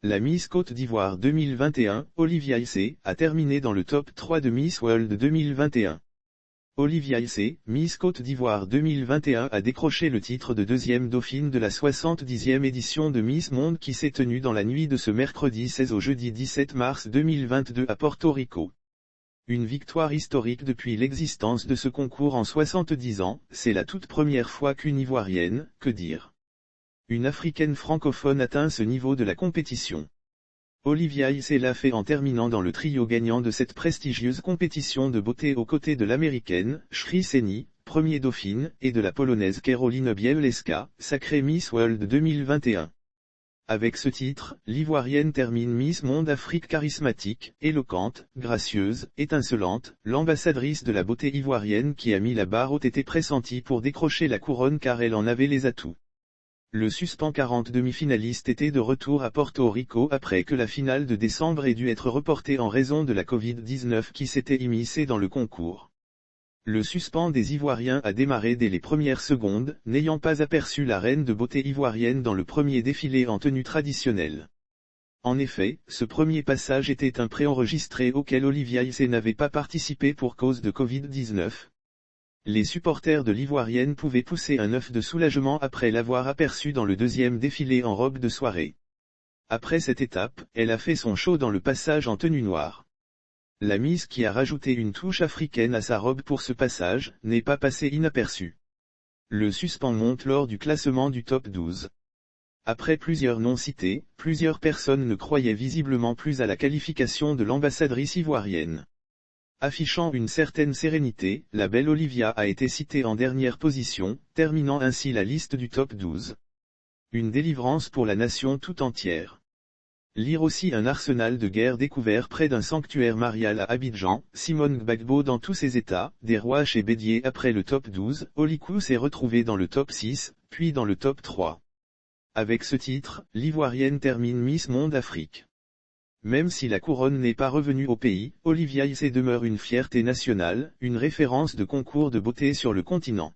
La Miss Côte d'Ivoire 2021, Olivia Issé, a terminé dans le top 3 de Miss World 2021. Olivia Issé, Miss Côte d'Ivoire 2021 a décroché le titre de deuxième dauphine de la 70e édition de Miss Monde qui s'est tenue dans la nuit de ce mercredi 16 au jeudi 17 mars 2022 à Porto Rico. Une victoire historique depuis l'existence de ce concours en 70 ans, c'est la toute première fois qu'une Ivoirienne, que dire, une Africaine francophone atteint ce niveau de la compétition. Olivia Issé l'a fait en terminant dans le trio gagnant de cette prestigieuse compétition de beauté aux côtés de l'américaine, Shri Seni, premier dauphine, et de la polonaise Caroline Bielewska, sacrée Miss World 2021. Avec ce titre, l'Ivoirienne termine Miss Monde Afrique charismatique, éloquente, gracieuse, étincelante, l'ambassadrice de la beauté ivoirienne qui a mis la barre haute était pressentie pour décrocher la couronne car elle en avait les atouts. Le suspens 40 demi-finalistes était de retour à Porto Rico après que la finale de décembre ait dû être reportée en raison de la Covid-19 qui s'était immiscée dans le concours. Le suspens des Ivoiriens a démarré dès les premières secondes, n'ayant pas aperçu la reine de beauté ivoirienne dans le premier défilé en tenue traditionnelle. En effet, ce premier passage était un préenregistré auquel Olivia Issé n'avait pas participé pour cause de Covid-19. Les supporters de l'Ivoirienne pouvaient pousser un œuf de soulagement après l'avoir aperçue dans le deuxième défilé en robe de soirée. Après cette étape, elle a fait son show dans le passage en tenue noire. La Miss qui a rajouté une touche africaine à sa robe pour ce passage, n'est pas passée inaperçue. Le suspens monte lors du classement du top 12. Après plusieurs noms cités, plusieurs personnes ne croyaient visiblement plus à la qualification de l'ambassadrice ivoirienne. Affichant une certaine sérénité, la belle Olivia a été citée en dernière position, terminant ainsi la liste du top 12. Une délivrance pour la nation tout entière. Lire aussi un arsenal de guerre découvert près d'un sanctuaire marial à Abidjan, Simone Gbagbo dans tous ses états, des rois chez Bédier après le top 12, Olikou s'est retrouvée dans le top 6, puis dans le top 3. Avec ce titre, l'Ivoirienne termine Miss Monde Afrique. Même si la couronne n'est pas revenue au pays, Olivia Issé demeure une fierté nationale, une référence de concours de beauté sur le continent.